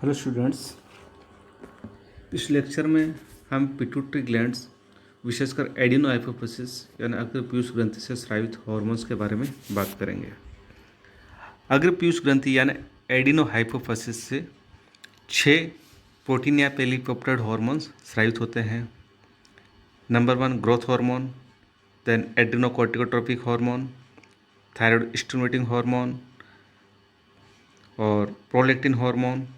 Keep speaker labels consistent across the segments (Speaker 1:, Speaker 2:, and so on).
Speaker 1: Hello students. इस lecture में हम पिट्यूटरी ग्लैंड्स विशेषकर एडिनोहाइपोफिसिस यानी अग्रपीयूष ग्रंथि से स्रावित हार्मोन्स के बारे में बात करेंगे। अग्रपीयूष ग्रंथि यानी एडिनोहाइपोफिसिस से 6 प्रोटीन या पेलीपेप्टाइड हार्मोन्स स्रावित होते हैं। Number 1 growth hormone, then adrenocorticotropic hormone, thyroid stimulating hormone और प्रोलैक्टिन हार्मोन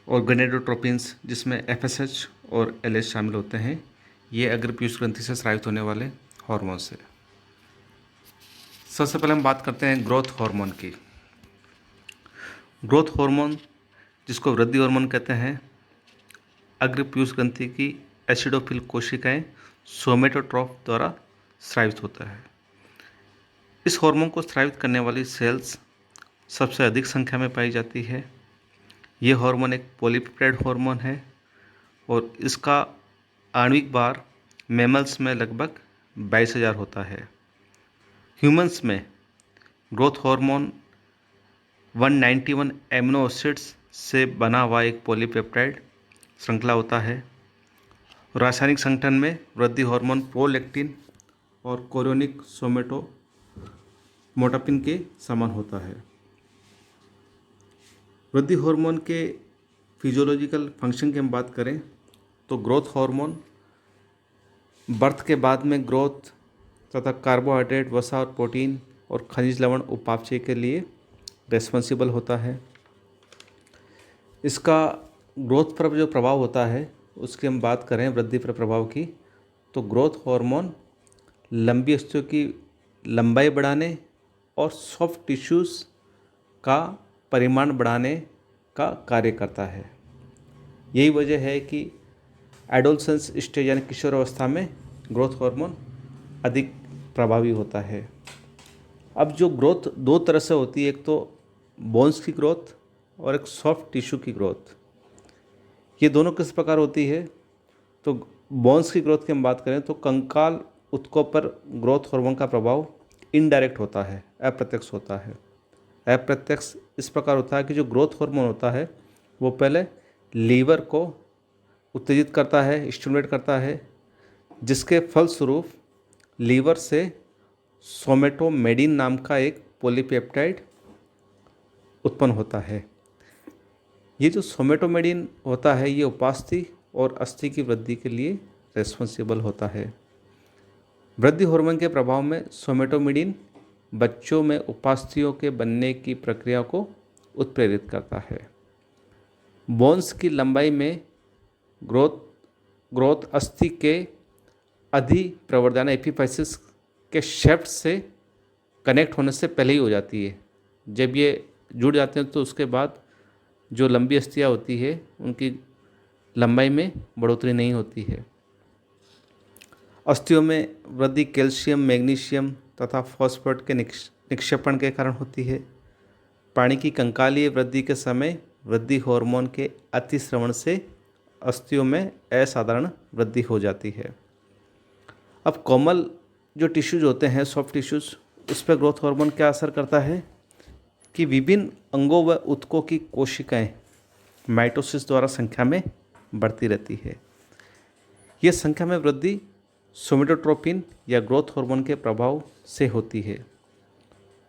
Speaker 1: और गनेडोट्रोपिन्स जिसमें एफएसएच और एलएच शामिल होते हैं। ये अग्रपीयूष ग्रंथि से स्रावित होने वाले हार्मोन्स है। सबसे पहले हम बात करते हैं ग्रोथ हार्मोन की। ग्रोथ हार्मोन जिसको वृद्धि हार्मोन कहते हैं, अग्रपीयूष ग्रंथि की एसिडोफिल कोशिकाएं सोमेटोट्रोफ द्वारा स्रावित होता है। इस हार्मोन को स्रावित करने वाली सेल्स सबसे अधिक संख्या में पाई जाती है। ये हार्मोन एक पॉलीपेप्टाइड हार्मोन है और इसका आणविक भार मैमल्स में लगभग 22,000 होता है। ह्यूमंस में ग्रोथ हार्मोन 191 एमिनो एसिड्स से बना हुआ एक पॉलीपेप्टाइड श्रृंखला होता है। रासायनिक संगठन में वृद्धि हार्मोन प्रोलैक्टिन और कोरियोनिक सोमेटोमोटापिन के समान होता है। वृद्धि हार्मोन के फिजियोलॉजिकल फंक्शन की हम बात करें तो ग्रोथ हार्मोन बर्थ के बाद में ग्रोथ तथा कार्बोहाइड्रेट, वसा और प्रोटीन और खनिज लवण उपापचय के लिए रेस्पॉन्सिबल होता है। इसका ग्रोथ पर जो प्रभाव होता है उसकी हम बात करें वृद्धि पर प्रभाव की, तो ग्रोथ हार्मोन लंबी अस्थियों की लंबाई बढ़ाने और सॉफ्ट टिश्यूज़ का परिमाण बढ़ाने का कार्य करता है। यही वजह है कि एडोलसेंस स्टेज यानी किशोर अवस्था में ग्रोथ हार्मोन अधिक प्रभावी होता है। अब जो ग्रोथ दो तरह से होती है, एक तो बोन्स की ग्रोथ और एक सॉफ्ट टिश्यू की ग्रोथ। ये दोनों किस प्रकार होती है, तो बोन्स की ग्रोथ की हम बात करें तो कंकाल ऊतकों पर ग्रोथ हार्मोन का प्रभाव इनडायरेक्ट होता है, अप्रत्यक्ष होता है। अप्रत्यक्ष इस प्रकार होता है कि जो ग्रोथ हार्मोन होता है वो पहले लीवर को उत्तेजित करता है, स्टिमुलेट करता है, जिसके फलस्वरूप लीवर से सोमेटोमेडिन नाम का एक पॉलीपेप्टाइड उत्पन्न होता है। ये जो सोमेटोमेडिन होता है ये उपास्थि और अस्थि की वृद्धि के लिए रेस्पॉन्सिबल होता है। वृद्धि हार्मोन के प्रभाव में सोमेटोमेडिन बच्चों में उपास्थियों के बनने की प्रक्रिया को उत्प्रेरित करता है। बोन्स की लंबाई में ग्रोथ अस्थि के अधि प्रवर्धन एपिफाइसिस के शेफ्ट से कनेक्ट होने से पहले ही हो जाती है। जब ये जुड़ जाते हैं तो उसके बाद जो लंबी अस्थियाँ होती है उनकी लंबाई में बढ़ोतरी नहीं होती है। अस्थियों में वृद्धि कैल्शियम, मैग्नीशियम तथा फॉस्फेट के निक्षेपण के कारण होती है। प्राणी की कंकालीय वृद्धि के समय वृद्धि हार्मोन के अतिस्रवण से अस्थियों में असाधारण वृद्धि हो जाती है। अब कोमल जो टिश्यूज होते हैं, सॉफ्ट टिश्यूज, उस पर ग्रोथ हार्मोन क्या असर करता है कि विभिन्न अंगों व ऊतकों की कोशिकाएं माइटोसिस द्वारा संख्या में बढ़ती रहती है। यह संख्या में वृद्धि सोमेटोट्रोपिन या ग्रोथ हार्मोन के प्रभाव से होती है।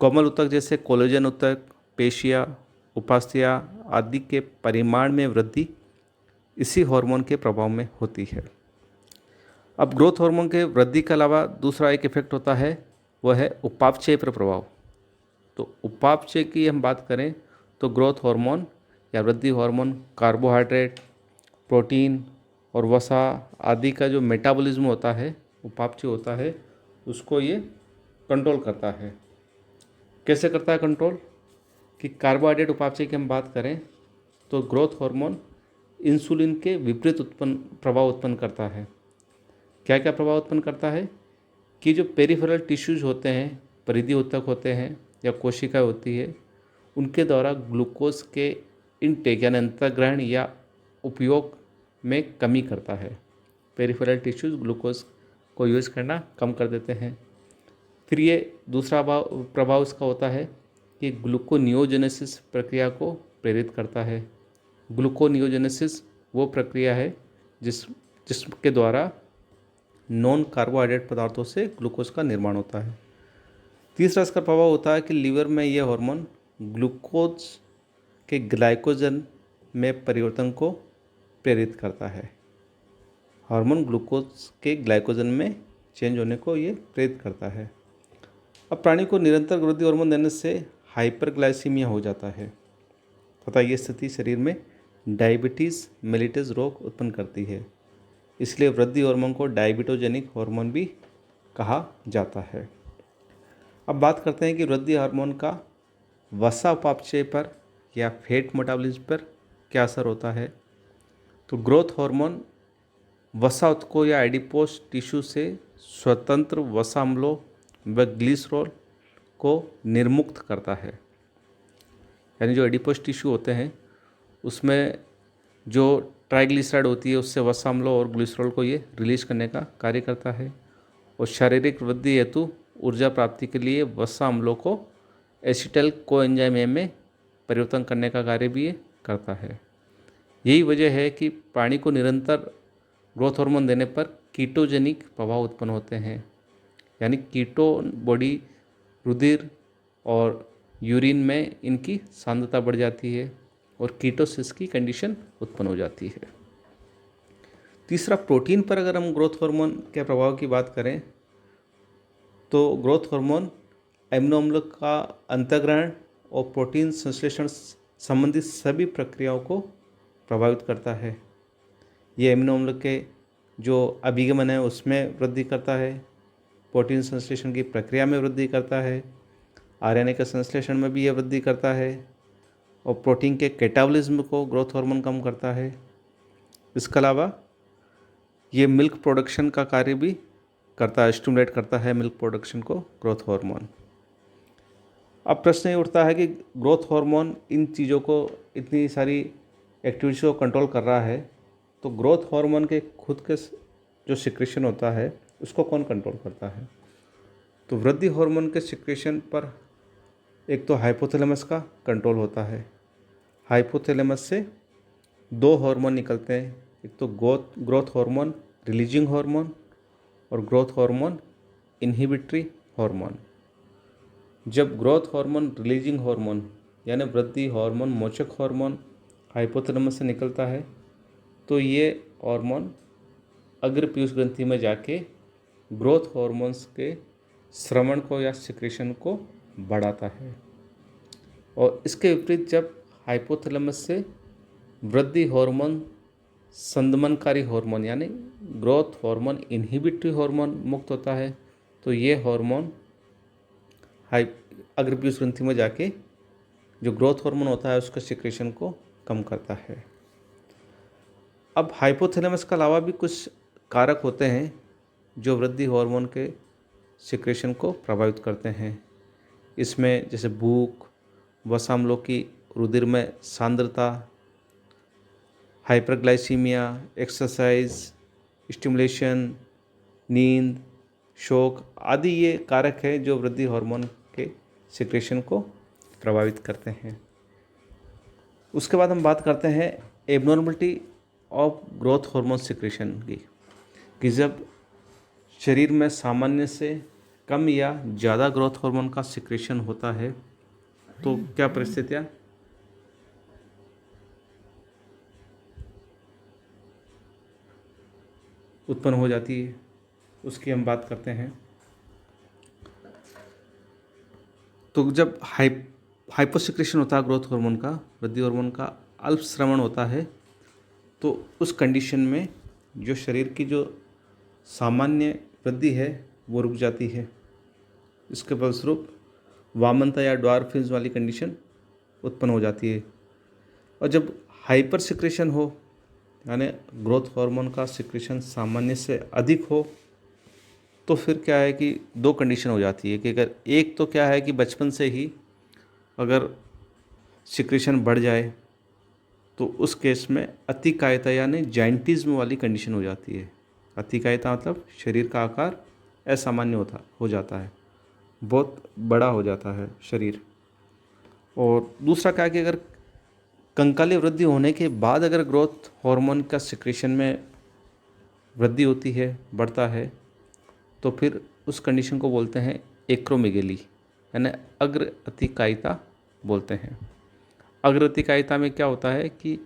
Speaker 1: कोमल ऊतक जैसे कोलेजन ऊतक, पेशियाँ, उपास्थियाँ आदि के परिमाण में वृद्धि इसी हार्मोन के प्रभाव में होती है। अब ग्रोथ हार्मोन के वृद्धि के अलावा दूसरा एक इफेक्ट होता है, वह है उपापचय पर प्रभाव। तो उपापचय की हम बात करें तो ग्रोथ हार्मोन या वृद्धि हार्मोन कार्बोहाइड्रेट, प्रोटीन और वसा आदि का जो मेटाबॉलिज्म होता है, उपापचय होता है, उसको ये कंट्रोल करता है। कैसे करता है कंट्रोल कि कार्बोहाइड्रेट उपापचय की हम बात करें तो ग्रोथ हार्मोन इंसुलिन के विपरीत प्रभाव उत्पन्न करता है। क्या क्या प्रभाव उत्पन्न करता है कि जो पेरिफेरल टिश्यूज होते हैं, परिधि ऊतक होते हैं या कोशिका होती है, उनके द्वारा ग्लूकोज के इनटेक यानी अंतर्ग्रहण या उपयोग में कमी करता है। पेरिफेरल टिश्यूज ग्लूकोज को यूज़ करना कम कर देते हैं। फिर ये दूसरा प्रभाव इसका होता है कि ग्लूकोनियोजेनेसिस प्रक्रिया को प्रेरित करता है। ग्लूकोनियोजेनेसिस वो प्रक्रिया है जिसके द्वारा नॉन कार्बोहाइड्रेट पदार्थों से ग्लूकोज का निर्माण होता है। तीसरा इसका प्रभाव होता है कि लीवर में यह हार्मोन ग्लूकोज के ग्लाइकोजन में परिवर्तन को प्रेरित करता है। हार्मोन ग्लूकोज के ग्लाइकोजन में चेंज होने को ये प्रेरित करता है। अब प्राणी को निरंतर वृद्धि हार्मोन देने से हाइपरग्लाइसीमिया हो जाता है तथा ये स्थिति शरीर में डायबिटीज़ मेलिटस रोग उत्पन्न करती है। इसलिए वृद्धि हार्मोन को डायबिटोजेनिक हार्मोन भी कहा जाता है। अब बात करते हैं कि वृद्धि हार्मोन का वसा उपापचय पर या फैट मेटाबॉलिज्म पर क्या असर होता है। तो ग्रोथ हार्मोन वसा ऊतकों या एडिपोस टिश्यू से स्वतंत्र वसा अम्लों व ग्लिसरॉल को निर्मुक्त करता है। यानी जो एडिपोस टिश्यू होते हैं उसमें जो ट्राइग्लिसराइड होती है उससे वसा अम्लों और ग्लिसरॉल को ये रिलीज करने का कार्य करता है और शारीरिक वृद्धि हेतु ऊर्जा प्राप्ति के लिए वसा अम्लों को एसिटाइल कोएंजाइम ए में परिवर्तन करने का कार्य भी ये करता है। यही वजह है कि प्राणी को निरंतर ग्रोथ हार्मोन देने पर कीटोजेनिक प्रभाव उत्पन्न होते हैं। यानी कीटोन बॉडी रुधिर और यूरिन में इनकी सांद्रता बढ़ जाती है और कीटोसिस की कंडीशन उत्पन्न हो जाती है। तीसरा, प्रोटीन पर अगर हम ग्रोथ हार्मोन के प्रभाव की बात करें तो ग्रोथ हार्मोन एमिनो अम्ल का अंतर्ग्रहण और प्रोटीन संश्लेषण संबंधित सभी प्रक्रियाओं को प्रभावित करता है। ये एमिनो अम्ल के जो अभिगमन है उसमें वृद्धि करता है, प्रोटीन संश्लेषण की प्रक्रिया में वृद्धि करता है, आरएनए के संश्लेषण में भी यह वृद्धि करता है और प्रोटीन के कैटाबॉलिज्म को ग्रोथ हार्मोन कम करता है। इसके अलावा ये मिल्क प्रोडक्शन का कार्य भी करता है, स्टिमुलेट करता है मिल्क प्रोडक्शन को ग्रोथ हार्मोन। अब प्रश्न ये उठता है कि ग्रोथ हार्मोन इन चीज़ों को, इतनी सारी एक्टिविटीज़ को कंट्रोल कर रहा है, तो ग्रोथ हार्मोन के खुद के जो सिक्रेशन होता है उसको कौन कंट्रोल करता है। तो वृद्धि हार्मोन के सिक्रेशन पर एक तो हाइपोथैलेमस का कंट्रोल होता है। हाइपोथैलेमस से दो हार्मोन निकलते हैं, एक तो ग्रोथ हार्मोन रिलीजिंग हार्मोन और ग्रोथ हार्मोन इनहिबिटरी हार्मोन। जब ग्रोथ हार्मोन रिलीजिंग हार्मोन यानी वृद्धि हार्मोन मोचक हार्मोन हाइपोथैलेमस से निकलता है तो ये हार्मोन अग्र पीयूष ग्रंथि में जाके ग्रोथ हार्मोन्स के श्रवण को या सिक्रेशन को बढ़ाता है। और इसके विपरीत जब हाइपोथैलेमस से वृद्धि हार्मोन संदमनकारी हार्मोन यानी ग्रोथ हार्मोन इनहिबिटरी हार्मोन मुक्त होता है तो ये हार्मोन अग्र पीयूष ग्रंथि में जाके जो ग्रोथ हार्मोन होता है उसका सिक्रेशन को कम करता है। अब हाइपोथैलेमस के अलावा भी कुछ कारक होते हैं जो वृद्धि हार्मोन के सिक्रेशन को प्रभावित करते हैं। इसमें जैसे भूख, वसा अम्लों की रुधिर में सांद्रता, हाइपरग्लाइसीमिया, एक्सरसाइज, स्टिमुलेशन, नींद, शोक आदि ये कारक हैं जो वृद्धि हार्मोन के सिक्रेशन को प्रभावित करते हैं। उसके बाद हम बात करते हैं abnormality of growth hormone secretion की, कि जब शरीर में सामान्य से कम या ज़्यादा ग्रोथ हार्मोन का सिक्रेशन होता है तो क्या परिस्थितियाँ उत्पन्न हो जाती है उसकी हम बात करते हैं। तो जब हाइपोसिक्रेशन होता है ग्रोथ हार्मोन का, वृद्धि हार्मोन का अल्प स्रवण होता है तो उस कंडीशन में जो शरीर की जो सामान्य वृद्धि है वो रुक जाती है। इसके फलस्वरूप वामनता या ड्वार्फिज्म वाली कंडीशन उत्पन्न हो जाती है। और जब हाइपर सिक्रेशन हो यानी ग्रोथ हार्मोन का सिक्रेशन सामान्य से अधिक हो तो फिर क्या है कि दो कंडीशन हो जाती है कि अगर एक तो क्या है कि बचपन से ही अगर सिक्रेशन बढ़ जाए तो उस केस में अतिकायता यानी जाइंटिज्म वाली कंडीशन हो जाती है। अतिकायता मतलब शरीर का आकार असामान्य हो जाता है, बहुत बड़ा हो जाता है शरीर। और दूसरा क्या है कि अगर कंकाली वृद्धि होने के बाद अगर ग्रोथ हार्मोन का सिक्रेशन में वृद्धि होती है, बढ़ता है, तो फिर उस कंडीशन को बोलते हैं एक्रोमेगेली, यानी अग्र अतिकायिता बोलते हैं। अग्र अतिकायिता में क्या होता है कि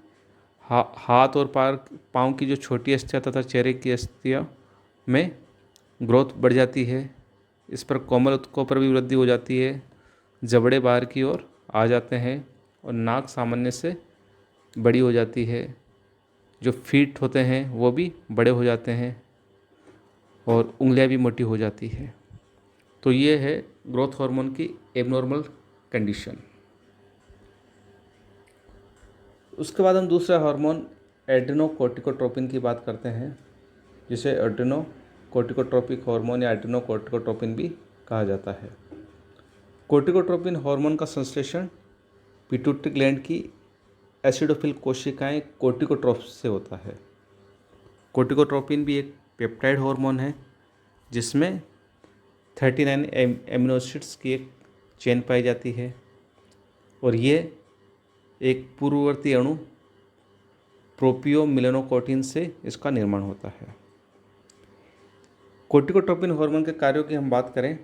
Speaker 1: हाथ और पाँव की जो छोटी अस्थियाँ तथा चेहरे की अस्थियाँ में ग्रोथ बढ़ जाती है। इस पर कोमल ऊतकों पर भी वृद्धि हो जाती है, जबड़े बाहर की ओर आ जाते हैं और नाक सामान्य से बड़ी हो जाती है। जो फीट होते हैं वो भी बड़े हो जाते हैं और उंगलियां भी मोटी हो जाती है। तो ये है ग्रोथ हार्मोन की एबनॉर्मल कंडीशन। उसके बाद हम दूसरा हार्मोन एड्रेनोकोर्टिकोट्रोपिन की बात करते हैं, जिसे एड्रेनोकोर्टिकोट्रोपिक हार्मोन या एड्रेनोकोर्टिकोट्रोपिन भी कहा जाता है। कोर्टिकोट्रोपिन हार्मोन का संश्लेषण पिट्यूटरी ग्लैंड की एसिडोफिल कोशिकाएं कोर्टिकोट्रोप्स से होता है। कोर्टिकोट्रोपिन भी एक पेप्टाइड हार्मोन है जिसमें 39 एमिनो एसिड्स की एक चेन पाई जाती है और ये एक पूर्ववर्ती अणु प्रोपियोमिलेनोकोटिन से इसका निर्माण होता है। कोर्टिकोट्रोपिन हार्मोन के कार्यों की हम बात करें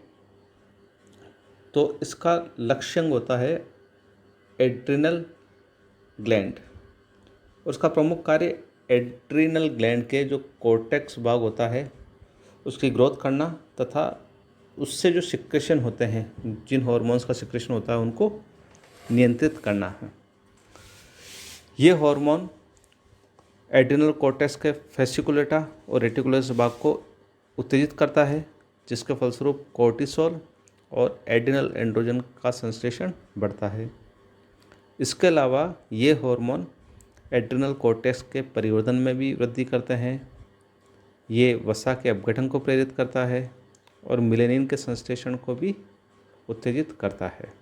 Speaker 1: तो इसका लक्ष्यांग होता है एड्रिनल ग्लैंड। उसका प्रमुख कार्य एड्रिनल ग्लैंड के जो कोर्टेक्स भाग होता है उसकी ग्रोथ करना तथा उससे जो सिक्रेशन होते हैं, जिन हार्मोन्स का सिक्रेशन होता है, उनको नियंत्रित करना है। ये हार्मोन एड्रिनल कोर्टेक्स के फेसिकुलेटा और रेटिकुलस भाग को उत्तेजित करता है, जिसके फलस्वरूप कोर्टिसोल और एड्रिनल एंड्रोजन का संश्लेषण बढ़ता है। इसके अलावा ये हार्मोन एड्रिनल कोर्टेक्स के परिवर्धन में भी वृद्धि करते हैं। ये वसा के अपघटन को प्रेरित करता है और मिलेनिन के संश्लेषण को भी उत्तेजित करता है।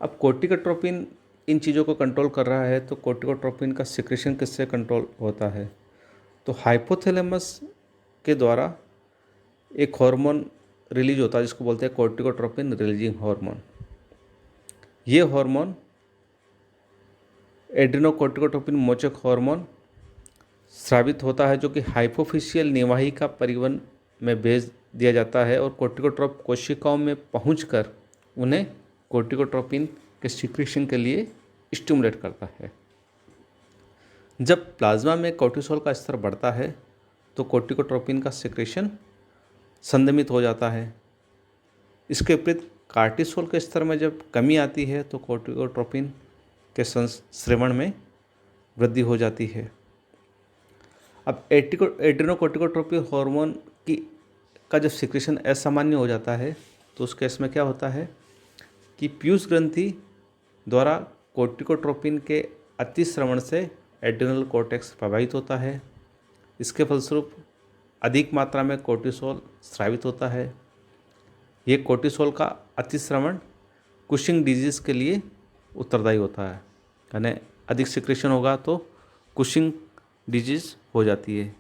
Speaker 1: अब कोर्टिकोट्रोपिन इन चीज़ों को कंट्रोल कर रहा है, तो कोर्टिकोट्रोपिन का सिक्रेशन किससे कंट्रोल होता है? तो हाइपोथैलेमस के द्वारा एक हार्मोन रिलीज होता है जिसको बोलते हैं कोर्टिकोट्रोपिन रिलीजिंग हार्मोन। ये हार्मोन एड्रेनोकोर्टिकोट्रोपिन मोचक हार्मोन स्रावित होता है, जो कि हाइपोफिशियल निवाही का परिवहन में भेज दिया जाता है और कोर्टिकोट्रोप कोशिकाओं में पहुंचकर उन्हें कोर्टिकोट्रोपिन के सिक्रेशन के लिए स्टिमुलेट करता है। जब प्लाज्मा में कोर्टिसोल का स्तर बढ़ता है तो कोर्टिकोट्रोपिन का सिक्रेशन संदमित हो जाता है। इसके विपरीत कार्टिसोल के स्तर में जब कमी आती है तो कोर्टिकोट्रोपिन के संश्लेषण में वृद्धि हो जाती है। अब एड्रेनोकोर्टिकोट्रोपिन हार्मोन का जब सिक्रेशन असामान्य हो जाता है तो उस केस में क्या होता है कि पीयूष ग्रंथि द्वारा कोर्टिकोट्रोपिन के अतिस्रवण से एड्रिनल कोर्टेक्स प्रभावित होता है। इसके फलस्वरूप अधिक मात्रा में कोर्टिसोल स्रावित होता है। ये कोर्टिसोल का अतिस्रवण कुशिंग डिजीज़ के लिए उत्तरदायी होता है, यानी अधिक सिक्रेशन होगा तो कुशिंग डिजीज़ हो जाती है।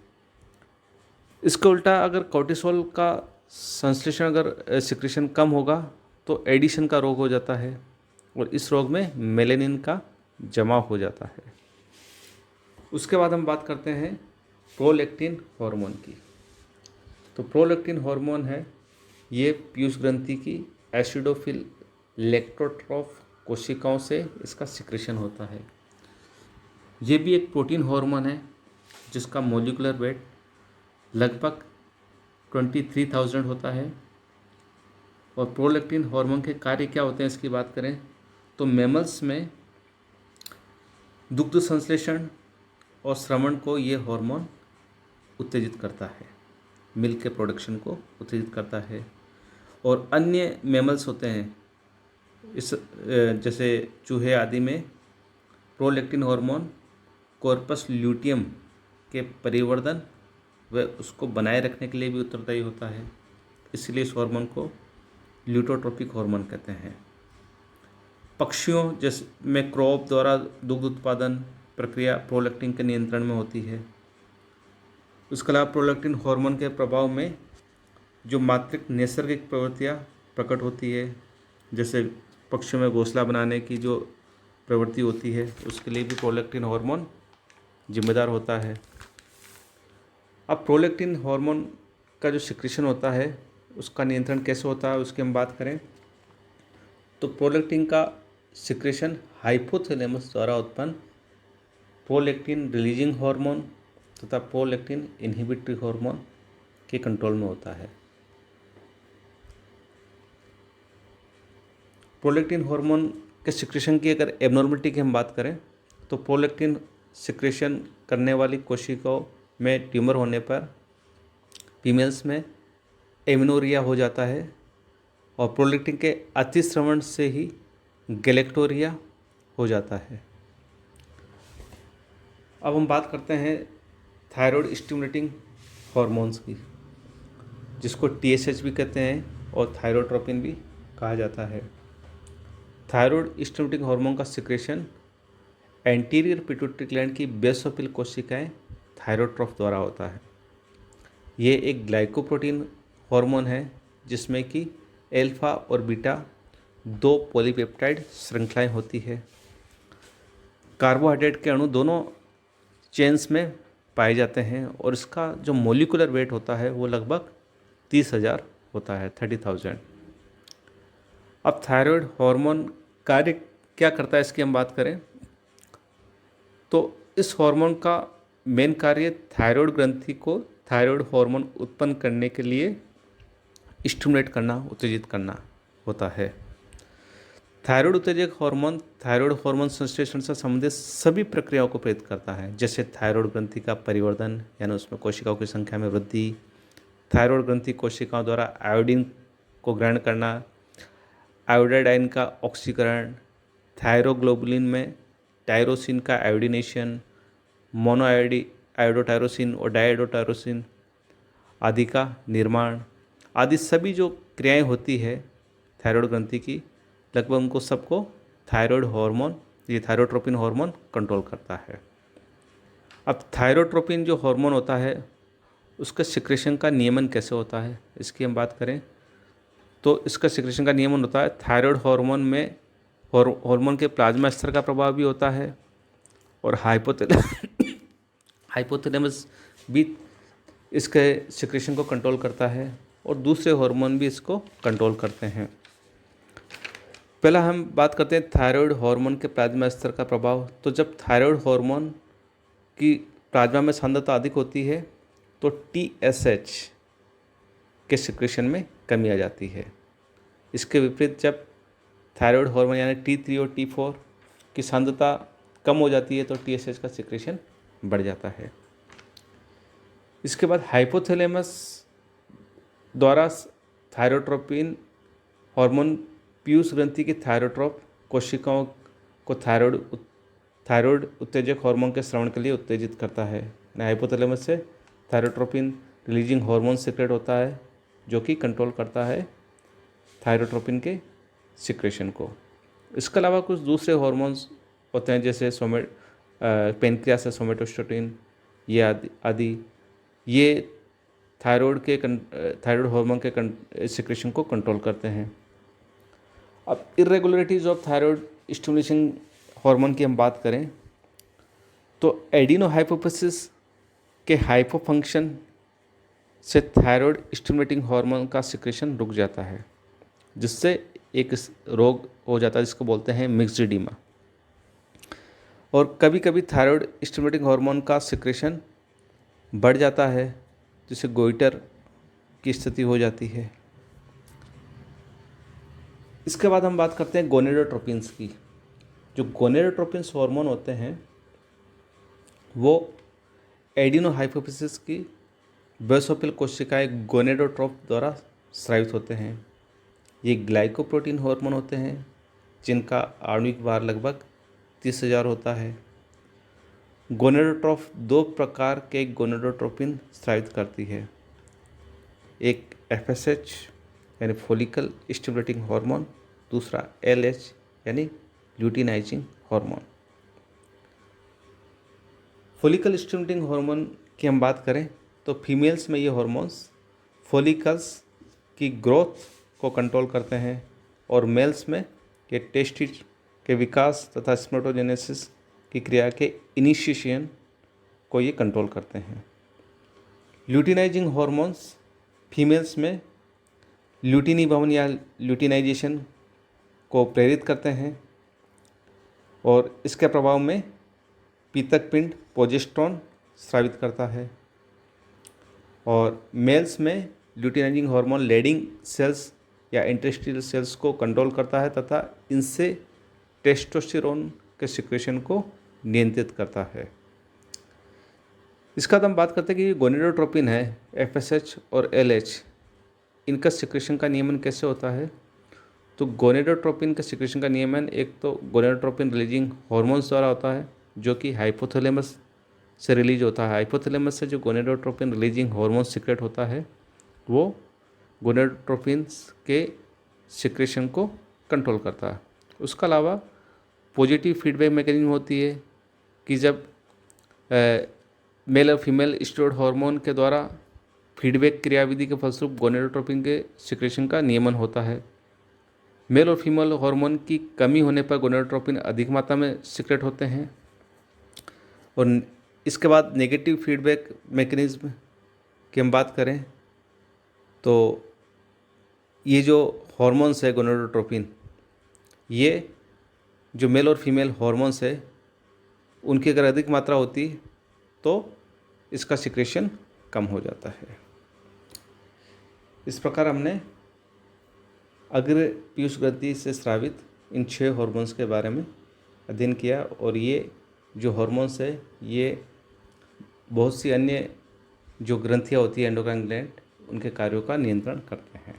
Speaker 1: इसके उल्टा अगर कोर्टिसोल का संश्लेषण अगर सिक्रेशन कम होगा तो एडिशन का रोग हो जाता है और इस रोग में मेलेनिन का जमाव हो जाता है। उसके बाद हम बात करते हैं प्रोलैक्टिन हार्मोन की। तो प्रोलैक्टिन हार्मोन है, ये पीयूष ग्रंथि की एसिडोफिल लेक्टोट्रोफ कोशिकाओं से इसका सिक्रेशन होता है। ये भी एक प्रोटीन हार्मोन है जिसका मॉलिक्यूलर वेट लगभग 23,000 होता है। और प्रोलैक्टिन हार्मोन के कार्य क्या होते हैं इसकी बात करें तो मैमल्स में दुग्ध संश्लेषण और श्रवण को ये हार्मोन उत्तेजित करता है, मिल्क के प्रोडक्शन को उत्तेजित करता है। और अन्य मैमल्स होते हैं इस जैसे चूहे आदि में प्रोलैक्टिन हार्मोन कॉर्पस ल्यूटियम के परिवर्धन व उसको बनाए रखने के लिए भी उत्तरदायी होता है। इसलिए इस हार्मोन को ल्यूटोट्रोपिक हार्मोन कहते हैं। पक्षियों जैसे में क्रॉप द्वारा दुग्ध उत्पादन प्रक्रिया प्रोलैक्टिन के नियंत्रण में होती है। उसके अलावा प्रोलैक्टिन हार्मोन के प्रभाव में जो मातृक नैसर्गिक प्रवृत्तियाँ प्रकट होती है, जैसे पक्षियों में घोंसला बनाने की जो प्रवृत्ति होती है उसके लिए भी प्रोलैक्टिन हार्मोन जिम्मेदार होता है। अब प्रोलैक्टिन हार्मोन का जो सिक्रीशन होता है उसका नियंत्रण कैसे होता है उसकी हम बात करें तो प्रोलैक्टिन का सिक्रीशन हाइपोथैलेमस द्वारा उत्पन्न प्रोलैक्टिन रिलीजिंग हार्मोन तथा प्रोलैक्टिन इनहिबिटरी हार्मोन के कंट्रोल में होता है। प्रोलैक्टिन हार्मोन के सिक्रीशन की अगर एबनॉर्मलिटी की हम बात करें तो प्रोलैक्टिन सिक्रीशन करने वाली कोशिकाओं में ट्यूमर होने पर फीमेल्स में एमिनोरिया हो जाता है और प्रोलैक्टिन के अतिस्रवण से ही गैलेक्टोरिया हो जाता है। अब हम बात करते हैं थायराइड स्टिमुलेटिंग हार्मोन्स की, जिसको TSH भी कहते हैं और थायरोट्रोपिन भी कहा जाता है। थायराइड स्टिमुलेटिंग हार्मोन का सिक्रेशन एंटीरियर पिट्यूटरी ग्लैंड की बेसोफिल कोशिकाएं थायरोट्रोफ द्वारा होता है। ये एक ग्लाइकोप्रोटीन हार्मोन है जिसमें कि एल्फा और बीटा 2 पॉलीपेप्टाइड श्रृंखलाएं होती है। कार्बोहाइड्रेट के अणु दोनों चेन्स में पाए जाते हैं और इसका जो मोलिकुलर वेट होता है वो लगभग 30,000 होता है, 30,000। अब थायराइड हार्मोन कार्य क्या करता है इसकी हम बात करें तो इस हार्मोन का मेन कार्य थायराइड ग्रंथि को थायराइड हार्मोन उत्पन्न करने के लिए स्टिमुलेट करना, उत्तेजित करना होता है। थायराइड उत्तेजक हार्मोन थायराइड हार्मोन संश्लेषण से संबंधित सभी प्रक्रियाओं को प्रेरित करता है, जैसे थायराइड ग्रंथि का परिवर्धन यानी उसमें कोशिकाओं की संख्या में वृद्धि, थायराइड ग्रंथि कोशिकाओं द्वारा आयोडीन को ग्रहण करना, आयोडाइड का ऑक्सीकरण, थायरोग्लोबुलिन में टायरोसिन का आयोडीनेशन, मोनोआयोडोटायरोसिन और डायआयोडोटायरोसिन आदि का निर्माण आदि सभी जो क्रियाएं होती है थायराइड ग्रंथि की, लगभग उनको सबको थायराइड हार्मोन, ये थायरोट्रोपिन हार्मोन कंट्रोल करता है। अब थायरोट्रोपिन जो हार्मोन होता है उसका सिक्रेशन का नियमन कैसे होता है इसकी हम बात करें तो इसका सिक्रेशन का नियमन होता है थायराइड हार्मोन में हार्मोन के प्लाज्मा स्तर का प्रभाव भी होता है और हाइपोथैलेमस भी इसके सिक्रेशन को कंट्रोल करता है और दूसरे हार्मोन भी इसको कंट्रोल करते हैं। पहला हम बात करते हैं थायराइड हार्मोन के प्लाज्मा स्तर का प्रभाव। तो जब थायराइड हार्मोन की प्लाज्मा में सांद्रता अधिक होती है तो TSH के सिक्रेशन में कमी आ जाती है। इसके विपरीत जब थायराइड हार्मोन यानी T3 और T4 की सांद्रता कम हो जाती है तो TSH का सिक्रेशन बढ़ जाता है। इसके बाद हाइपोथैलेमस द्वारा थायरोट्रोपिन हार्मोन पीयूष ग्रंथि की थायरोट्रोप कोशिकाओं को थायराइड उत्तेजक हार्मोन के स्रावन के लिए उत्तेजित करता है। हाइपोथैलेमस से थायरोट्रोपिन रिलीजिंग हार्मोन सिक्रेट होता है जो कि कंट्रोल करता है थायरोट्रोपिन के सिक्रेशन को। इसके अलावा कुछ दूसरे हार्मोन्स होते हैं जैसे पेनक्रियास से सोमेटोस्टेटिन ये आदि ये थायराइड हार्मोन के सिक्रेशन को कंट्रोल करते हैं। अब irregularities of thyroid stimulation hormone की हम बात करें तो एडिनोहाइपोफिसिस के हाइपोफंक्शन से थायराइड स्टिमुलेटिंग हार्मोन का सिक्रेशन रुक जाता है, जिससे एक रोग हो जाता है जिसको बोलते हैं मिक्सडीमा। और कभी कभी थायराइड स्टिमुलेटिंग हार्मोन का सिक्रेशन बढ़ जाता है जिससे गोइटर की स्थिति हो जाती है। इसके बाद हम बात करते हैं गोनेडोट्रोपिन्स की। जो गोनेडोट्रोपिन्स हार्मोन होते हैं वो एडिनोहाइपोफिसिस की बेसोफिल कोशिकाएं गोनेडोट्रोप द्वारा स्रावित होते हैं। ये ग्लाइकोप्रोटीन हार्मोन होते हैं जिनका आणविक भार लगभग 30,000 होता है। गोनेडोट्रोप 2 प्रकार के गोनेडोट्रोपिन स्रावित करती है, एक FSH यानी फोलिकल स्टिमुलेटिंग हार्मोन, दूसरा LH यानी luteinizing hormone. Follicle stimulating hormone की हम बात करें तो फीमेल्स में ये हार्मोन्स फोलिकल्स की ग्रोथ को कंट्रोल करते हैं और मेल्स में ये के विकास तथा स्पर्मेटोजेनेसिस की क्रिया के इनिशिएशन को ये कंट्रोल करते हैं। ल्यूटिनाइजिंग हॉर्मोन्स फीमेल्स में ल्यूटिनी भवन या ल्यूटिनाइजेशन को प्रेरित करते हैं और इसके प्रभाव में पीतक पिंड प्रोजेस्टेरोन स्रावित करता है। और मेल्स में ल्यूटिनाइजिंग हार्मोन लेडिंग सेल्स या इंटेस्टिनल सेल्स को कंट्रोल करता है तथा इनसे टेस्टोस्टेरोन के सिक्रेशन को नियंत्रित करता है। इसका हम बात करते हैं कि गोनेडोट्रोपिन है, एफएसएच और एलएच, इनका सिक्रेशन का नियमन कैसे होता है। तो गोनेडोट्रोपिन के सिक्रेशन का नियमन एक तो गोनेडोट्रोपिन रिलीजिंग हॉर्मोन्स द्वारा होता है जो कि हाइपोथैलेमस से रिलीज होता है। हाइपोथैलेमस से जो गोनेडोट्रोपिन रिलीजिंग हार्मोन सिक्रेट होता है वो गोनेडोट्रोपिन्स के सिक्रेशन को कंट्रोल करता है। उसके अलावा पॉजिटिव फीडबैक मैकेनिज्म होती है कि जब मेल और फीमेल स्टेरॉयड हार्मोन के द्वारा फीडबैक क्रियाविधि के फलस्वरूप गोनेडोट्रोपिन के सिक्रेशन का नियमन होता है। मेल और फीमेल हार्मोन की कमी होने पर गोनेडोट्रोपिन अधिक मात्रा में सिक्रेट होते हैं। और इसके बाद नेगेटिव फीडबैक मैकेनिज्म की हम बात करें तो ये जो हार्मोन्स है गोनेडोट्रोपिन, ये जो मेल और फीमेल हार्मोन्स है उनकी अगर अधिक मात्रा होती तो इसका सिक्रेशन कम हो जाता है। इस प्रकार हमने अग्र पीयूष ग्रंथि से स्रावित इन 6 हार्मोन्स के बारे में अध्ययन किया और ये जो हार्मोन्स है ये बहुत सी अन्य जो ग्रंथियाँ होती है एंडोक्राइन ग्लैंड, उनके कार्यों का नियंत्रण करते हैं।